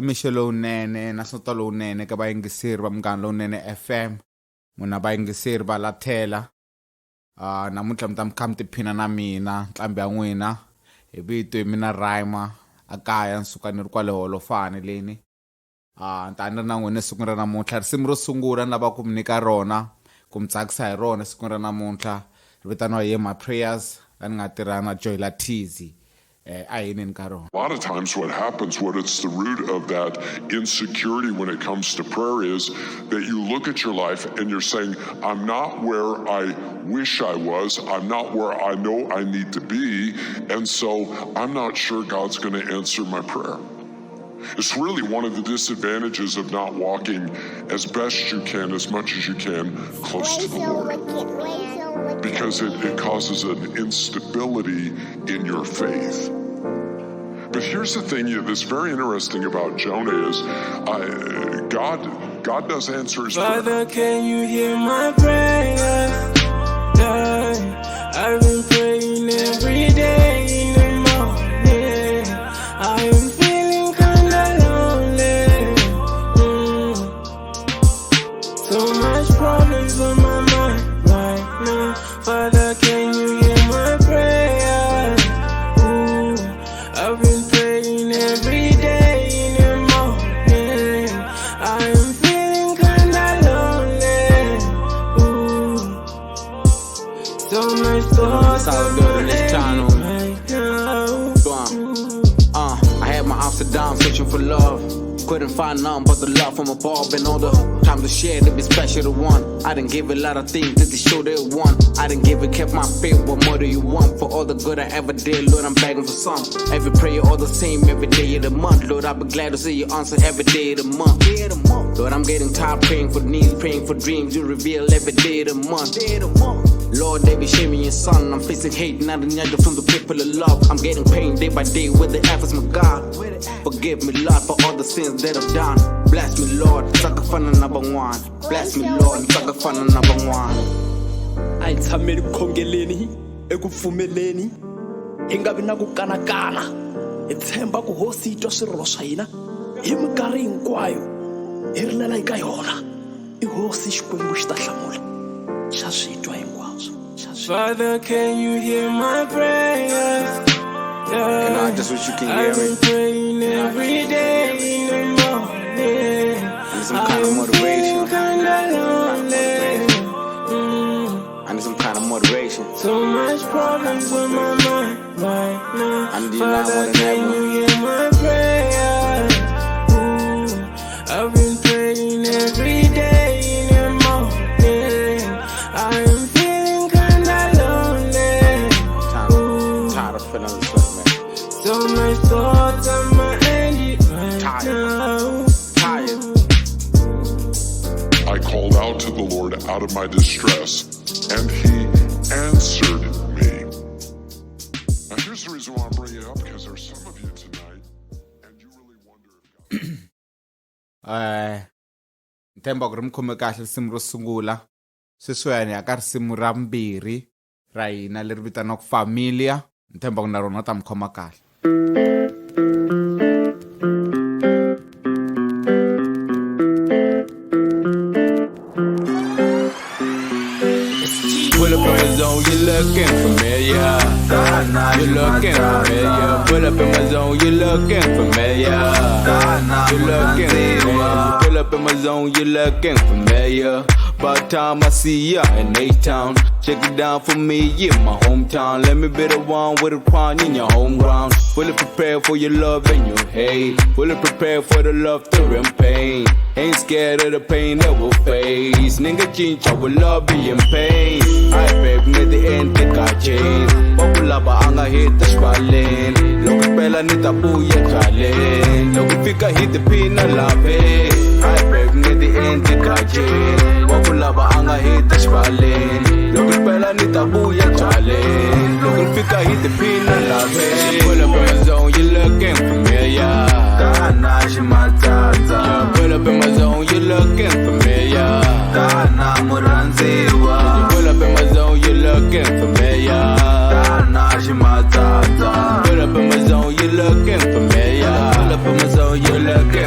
Emixo lowunene na sonto lowunene ka vayingiseri va Munghana Lowunene FM muna vayingiseri va Lathela. Namuntlha mi ta mi kha mi tiphina na mina nqambi ya n'wina hi vito hi mina Rhyma akaya nsuka ni ri kwale holofani leni. Ta ni ri na n'wina siku ra namuntlha risimu ro sungula ni lava ku mi nyika rona ku mi tsakisa hi rona siku ra namuntlha ri vitaniwa hi My Prayers la ni nga tirha na Joy Latizi. A lot of times what happens, what it's the root of that insecurity when it comes to prayer is that you look at your life and you're saying, I'm not where I wish I was, I'm not where I know I need to be, and so I'm not sure God's going to answer my prayer. It's really one of the disadvantages of not walking as best you can, as much as you can, close to the Lord. Because it causes an instability in your faith. But here's the thing that's very interesting about Jonah is God does answer his prayer. Father, can you hear my prayers? I've been praying every day in the morning. I am feeling kinda lonely. So much problems on my mind right now. Father, can you hear my prayers? I've been praying every day in the morning. I am feeling kinda lonely. So much thoughts on my head right now. I had my ups and downs searching for love. Couldn't find none but the love from above. And all the time to share to be special to one. I didn't give a lot of things that they showed they won. I didn't give it, kept my faith. What more do you want? For all the good I ever did, Lord, I'm begging for some. Every prayer all the same every day of the month. Lord, I'll be glad to see you answer every day of the month. Lord, I'm getting tired praying for needs, praying for dreams. You reveal every day of the month. Lord, they be shaming your son. I'm facing hate, not another from the people of love. I'm getting pain day by day with the efforts, my God. Forgive me, Lord, for all the sins that I've done. Bless me, Lord, sakafana number one. Bless me, Lord, sakafana number one. Ai tsameli khongeleni ekupfumeleni ingavi na ku kanakana hi tshemba ku hosi twa swirilo swa hina hi minkarhi hinkwayo hi rilela eka yona i hosi xikwembu xi ta hlamula xa switwa hinkwaswo. Father, can you hear my prayers? Just what you can I've hear been praying every day in the morning. I need some kind of motivation. Kinda lonely. I need some kind of motivation. So much problems on my mind right now. I need Father, can you hear my prayers? I've been praying every day in the morning. I am feeling kinda lonely. Tired of feeling this way, man. So much thoughts on my head right now. Tired. I called out to the Lord out of my distress, and He answered me. Now here's the reason why I'm bringing it up, because there's some of you tonight, and you really wonder if God... Ntemba ku ri mi khome kahle risimu ro sungula sweswiwani aka risimu ra mbirhi ra hina leri vitaniwaku Familia. Ntemba ku na rona ta mi khoma kahle. Pull up in my zone, you looking familiar. You looking familiar. Pull up in my zone, you looking familiar. You looking familiar. Pull up in my zone, you looking familiar. About time I see ya in H-Town. Check it down for me in my hometown. Let me be the one with a crown in your home ground. Fully prepared for your love and your hate. Fully prepared for the love through and pain. Ain't scared of the pain that we'll face. Nigga change, I will love be in pain. I babe, near the end, think I change. Populaba anga hit the swallin. Look at Bella nita booya challenge. Look at Fika hit the pin a lave. I babe, near the end, think I change. Populaba anga hit the swallin. Look at Bella nita booya challenge. Look at Fika hit the pin a lave. Pull up in my zone, you looking familiar. Pull up in my zone, you looking familiar. You pull up in my zone, you looking familiar. Pull up in my zone, you looking familiar. Pull up in my zone, you looking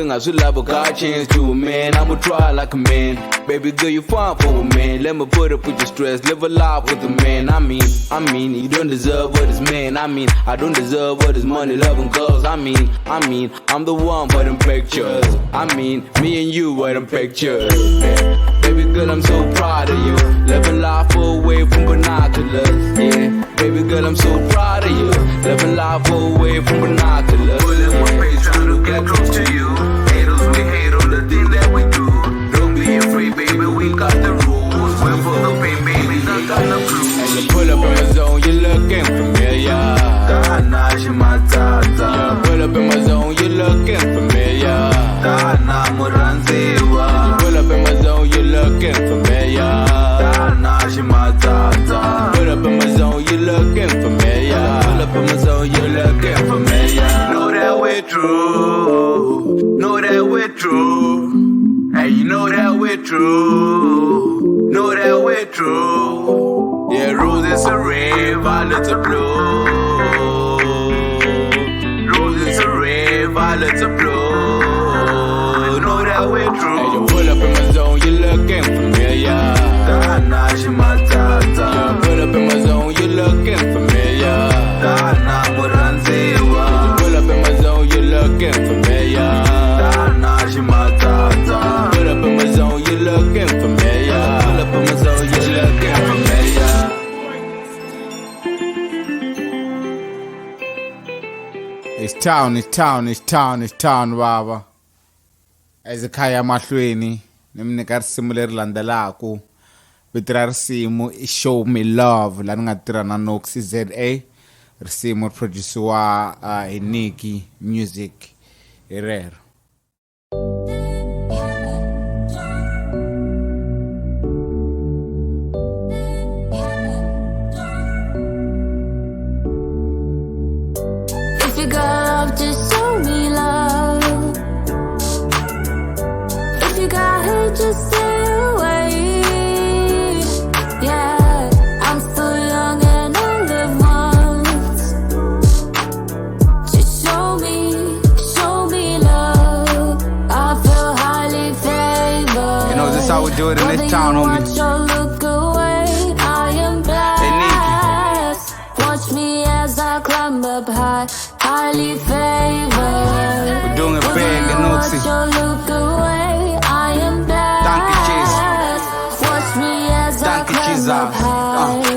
When I should love a God change to a man, I'ma try like a man. Baby girl, you fine for a man. Let me put up with your stress, live a life with a man. I mean, you don't deserve what is man. I don't deserve what is money, loving girls. I mean, I'm the one for them pictures. Me and you were them pictures. Yeah. Baby girl, I'm so proud of you. Living life away from binoculars. Yeah. Baby girl, I'm so proud of you. Living life away from binoculars. Pulling one page, trying to get close to you. Haters, we hate all the things that we do. Don't be afraid, baby, we got the rules. We're for the pain, baby, not got the blues. And you pull up in my zone, you're looking familiar. Pull up in my zone, you're looking familiar. Pull up in my zone, you're looking familiar. Pull up in my zone, you're looking familiar. Pull up in my zone, you're looking familiar. Know that we're true. Know that we're true. Hey, you know that we're true. Know that we're true. Yeah, roses are red, violets are blue. Roses are red, violets are blue. Know that we're true. Hey, you pull up in my zone, you're looking familiar. Yeah, pull up in my zone, you're looking familiar. Pull up in my zone, you're looking familiar. Pull up in my zone, you're looking familiar. Pull up in my zone, you're looking familiar. It's town, baba. Ezekhaya mahlweni nimnika risimu leri landzelaka vito risimu i Show Me Love la ni nga tirha na Noxy ZA. Risimu produciwa hi Nicky Music hi rero. If you got love, just show me love. If you got hate, just stay away. Yeah, I'm still young and I live once. Just show me love. I feel highly favored. You know, this is how we do it in this town, homie. Watch or look away, I am blessed. Watch me as I climb up high, highly favored. We're doing it big in Noxy. Watch or look away, I am blessed. Watch me as I climb up high.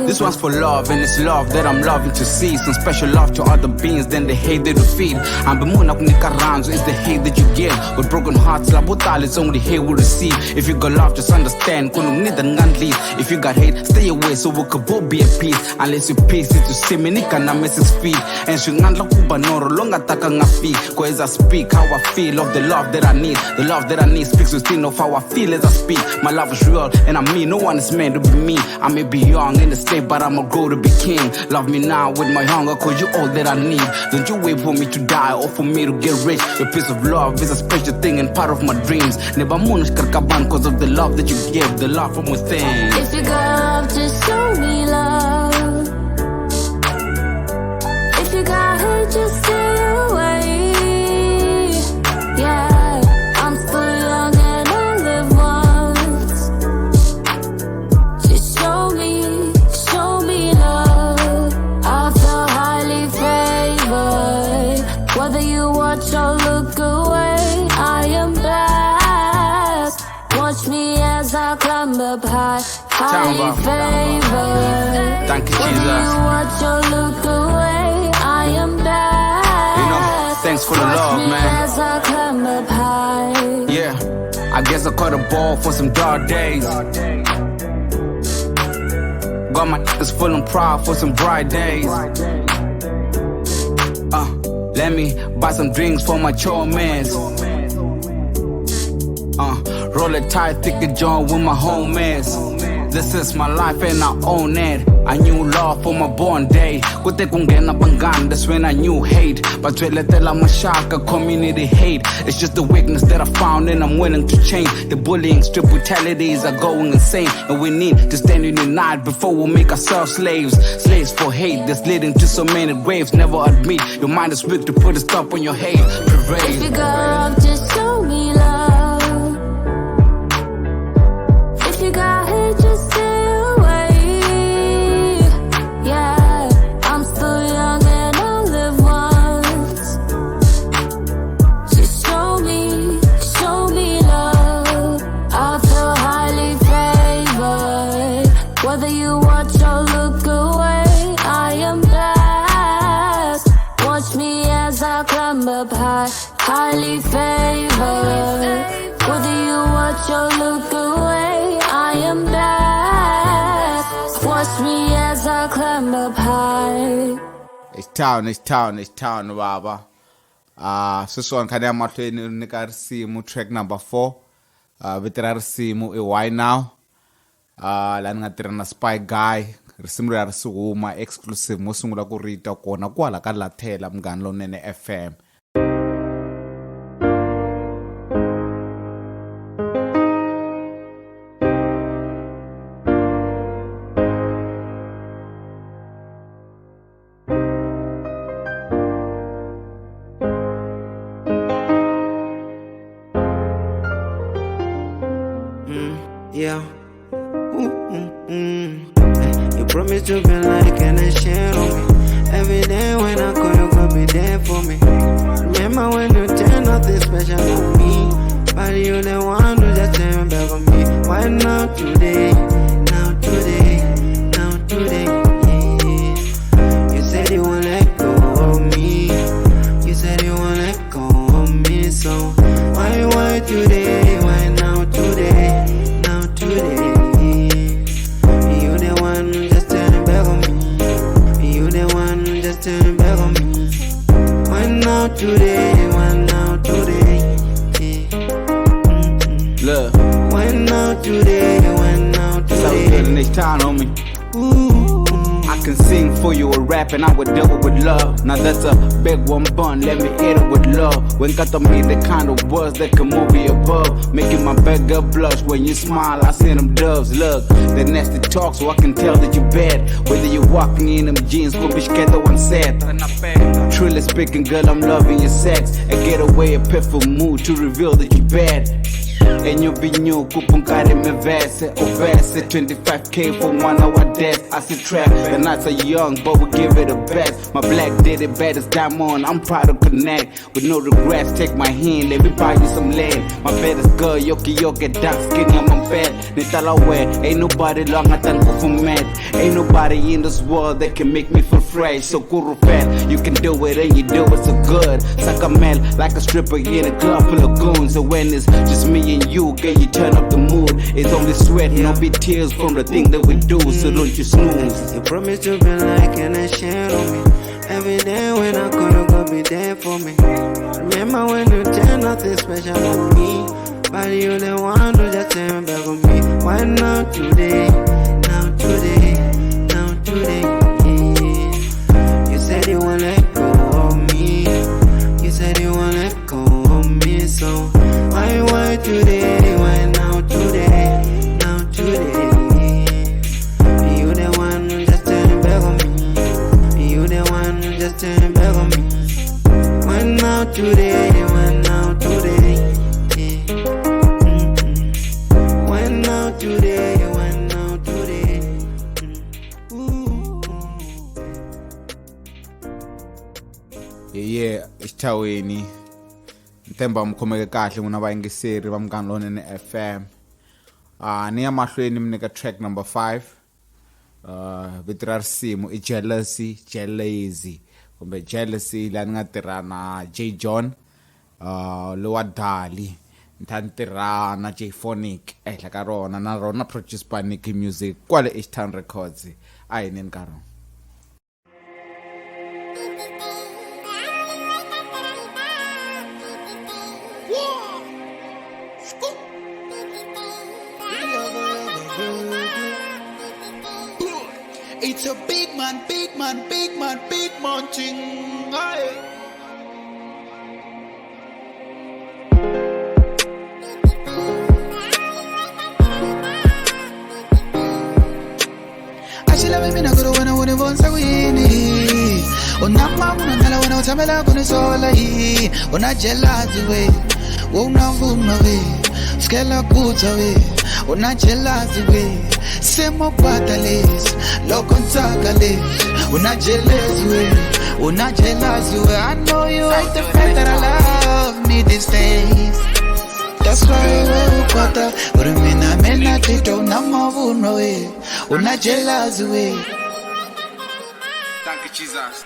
This one's for love, and it's love that I'm loving to see. Some special love to other beings than the hate that you feed. I'm bemuna kunika rounds, it's the hate that you give. With broken hearts, la botal, it's only hate we receive. If you got love, just understand. If you got hate, stay away so we could both be at peace. Unless you peace it to see me, nika na message speed. And she ngandla kuba noro, longa taka nga feet. Cause as I speak, how I feel of the love that I need. The love that I need speaks within of how I feel as I speak. My love is real, and I mean, no one is meant to be me. I may be young in the state, but I'ma grow to be king. Love me now with my hunger, cause you all that I need. Don't you wait for me to die or for me to get rich. Your piece of love is a special thing and part of my dreams. Never moonish karkaban cause of the love that you give, the love from within. If you got love, just show me love. If you got hate, just stay away. Yeah, I'm still young and I live once. Just show me love. I feel highly favored. Whether you watch or look away, I am blessed. Watch me as I climb up high, highly favored. Thank you, Whether Jesus. you watch or look away, I am blessed. You know, thanks for the love, Watch me man. as I climb up high. Yeah, I guess I caught a ball for some dark days. Got my niggas full and proud for some bright days. Let me buy some drinks for my chore mans. Roll it tight, thick a joint with my homies. This is my life and I own it. I knew love for my born day. Kute kungena bangan, that's when I knew hate. But Lathela mashaka, community hate. It's just the weakness that I found and I'm willing to change. The bullying, strip brutalities are going insane. And we need to stand united before we make ourselves slaves. Slaves for hate that's leading to so many graves. Never admit your mind is weak to put a stop on your hate. If you got love, just show me love. If you got hate, just stay away. Yeah, I'm still young and I'll live once. Just show me love. I feel highly favored. Whether you watch or look away, I am blessed. Watch me as I climb up high, highly favored. Whether you watch or look away, I am blessed. Watch me as I climb up high. It's town, baba. Siswani khani amahlweni nika risimu track number 4. Vitira risimu i Why Now. La ni nga tirha na Spy Guy. Risimu ra risihuma exclusive mo sungula ku rita kona kwala ka Lathela Munghana Lonene FM. Yeah. You promise to be like an share on me. Every day when I call you, gonna be there for me. Remember when you tell nothing special on me, but you the one who just turn back on me. Why not today? Now today, yeah. You said you won't let go of me. You said you won't let go of me. So why today? Why now today? You the one just turn back on me. You the one just turn back on me. Why now today? Look, Why now today? so good in this town, homie. I can sing for you a rap and I would do it with love. Now that's a big one bun, let me hit it with love. When got to me the kind of words that can move you above, making my bad girl blush. When you smile, I see them doves. Look, the nasty talk so I can tell that you bad. Whether you're walking in them jeans, go bitch get the one set. Truly speaking, girl, I'm loving your sex. I get away a pitiful mood to reveal that you bad. And you be new, kupungare me verse, oh verse, 25k for 1 hour death. I see trap, the nights are young, but we give it a best. My black did it bad as diamond, I'm proud to connect. With no regrets, take my hand, let me buy you some land. My baddest girl, yoki, dark skin, I'm on bed. Nitala wear, ain't nobody longer than for mad. Ain't nobody in this world that can make me feel fresh. So guru fat, you can do it and you do it so good. Suck a man like a stripper in a club full of goons. So when it's just me and you, girl, you turn up the mood. It's only sweat, no be tears from the thing that we do. So don't you snooze. You promise to be like an share on me. Every day when I call you, gonna be there for me. Remember when you tell nothing special on me, but you the one who just turn back on me. Why not today? Yeah. You said you won't let go of me. You said you won't let go of me. So why today? Why now today? You the one who just turn back on me. You the one who just turn back on me. Why now today? Yeah. Why now today? Yeah, exithaweni. Nthemba mkhomeke kahle n'wina vayingiseri va Munghana Lonene FM. Ni ya mahlweni mi nyika track number 5. Vito ra risimu i Jealousy kumbe Jealousy la ni nga tirha na J John lowa Dali. Ni tirha na J Phonic ehenhla ka rona na rona produced by Nicky Music kwale H-Town Records. A hi neni ka rona. It's a big man thing. Aye. Ashila mimi nakuru wana univonsa wini. Unama unangala wana utamela kunisola hii. Una jealous we. unavuma we skela kutha we unajelazi we semo kwata lesi loko nsaka lesi unajelazi we I know you hate the fact that I love me these days. That's why we kwata urumina tito unamavuma we unajelazi we. Thank you, Jesus.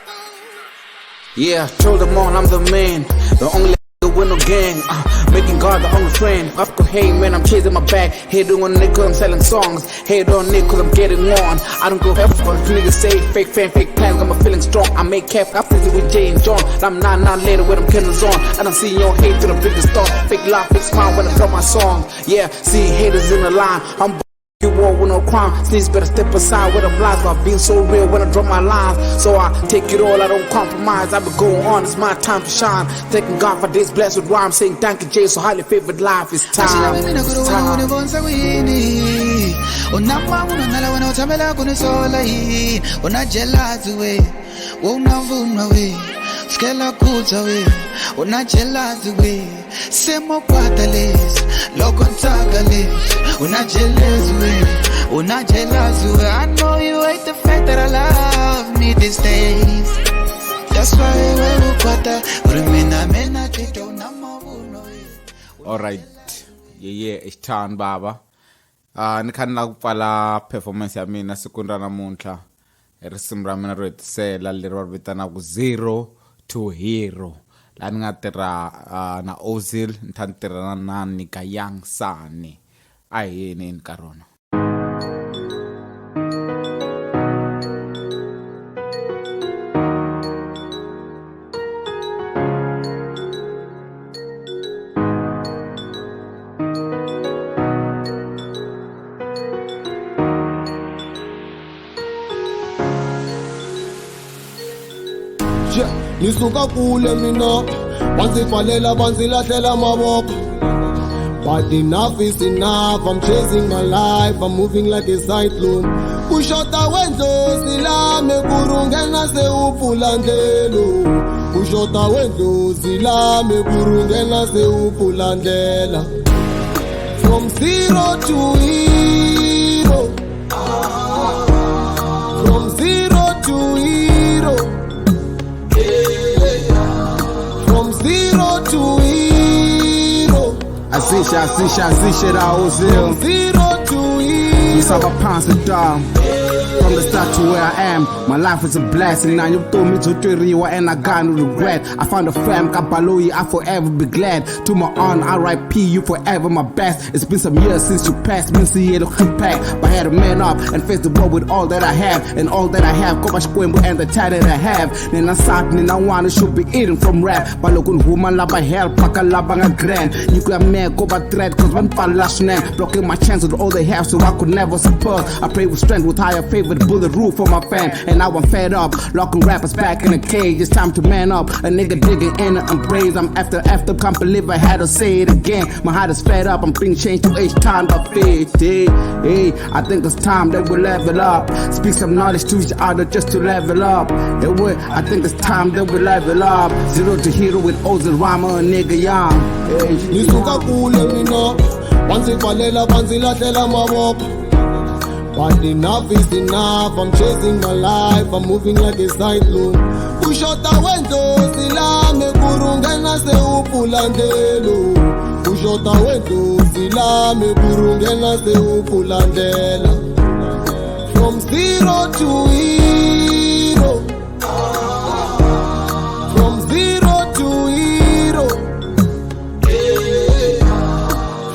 Yeah, told them all I'm the man, the only with no gang, making God the only friend. I've got hey man, I'm chasing my bag. Hate on Nick cause I'm selling songs. Hate on Nick cause I'm getting on. I don't go half for the niggas say fake fan, fake plans, got my feeling strong. I make cap, I play with Jay and John. I'm 9 later with them killers on. I don't see your hate to the biggest star. Fake laugh, fake smile when I drop my song. Yeah, see haters in the line. I'm you war with no crime, sneeze better step aside with them lies. I've been so real when I drop my lines. So I take it all, I don't compromise. I been going on, it's my time to shine. Thanking God for this blessed with rhyme. Saying thank you, Jay, so highly favored life. It's time. It's time. Skela kutha we unajelazi we semo kwata lesi loko nsaka lesi unajelazi we I know you hate the fact that I love me these days. That's why we kwata urumina tito unamavuna we. Alright, yeah, it's time baba. Nikhanila kupfala performance ya mina siku ra namuntlha risimu ra mina ro hetisela leri va vitana ku 0 to Hero la ni nga tirha na Ozil ni ta ni tirhana na Nika Young Sane a hi yini ka rona. Nisuka kule mina banzivalela banzilathela maboko. But enough is enough, I'm chasing my life, I'm moving like a cyclone. Kushota wendo silame kurungena se upulandelo. Kushota wendo silame kurungena se upulandela. From 0 to hero. From 0 to hero. From 0 to hero. Azisha da Ozil. From 0 to hero. You saw a pounds of dog. From the start to where I am, my life is a blessing. Now you told me to Riwa and I got no regret. I found a fam, Kabaloi, I forever be glad. To my aunt, R.I.P. you forever my best. It's been some years since you passed, been see it back. But I had to man up and face the world with all that I have. And all that I have, Kobashkwembo and the time that I have. Then I sat, then I wanna should be eating from rap. But look on woman laba help, paka laba grand. You could have man, Koba thread, cause one fall last name. Blocking my chance with all they have, so I could never support. I pray with strength, with higher favor, the bullet roof for my fam. And now I'm fed up, locking rappers back in the cage. It's time to man up, a nigga digging in the embrace. I'm after, can't believe I had to say it again. My heart is fed up, I'm being changed to each time I fade. Hey, I think it's time that we level up. Speak some knowledge to each other just to level up. I think it's time that we level up. 0 to Hero with Ozil, Rama, a nigga young. Nisuka kule mina banzivalela banzilathela maboko. But enough is enough, I'm chasing my life, I'm moving like a cyclone. Kushota wendo silame kurungena se upulandelo. Kushota wendo silame kurungena se upulandela. From 0 to hero. From 0 to hero.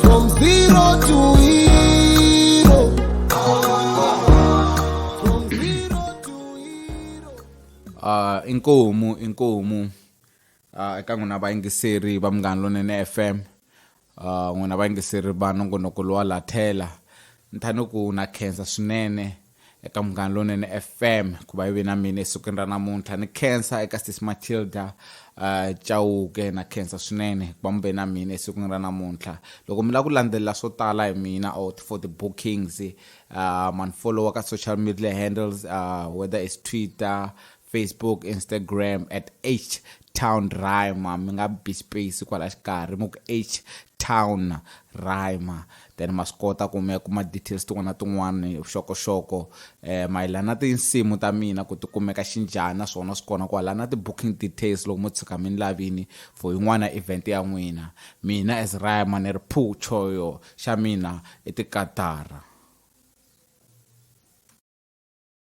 From 0 to hero. Inkomu eka n'wina vayingiseri va Munghana Lonene FM, n'wina vayingiseri va nongonoko wa Lathela. Ni thani ku na khensa swinene eka Munghana Lonene FM ku va yi ve na mina esikwini ra namuntlha. Ni khensa eka sis Mathilda Chauke, na khensa swinene ku va mi ve na mina esikwini ra namuntlha. Loko mi lava ku landzelela swo tala hi mina or for the bookings, man follow ka social media handles, whether it's Twitter, Facebook, Instagram at H-Town Rhymer. Mi nga bi space kwala xikarhi mu ku H-Town Rhymer. Then ma swi kota ku kuma details tin'wana na tin'wana vuxokoxoko mayelana na tinsimu ta mina ku ti kumeka xinjhani naswona swi kona kwala na ti-booking details loko mo tshuka mi ni lavini for yin'wana event ya n'wina. Mina as Rhymer ni ri Phu Choyo xa mina i tikatara.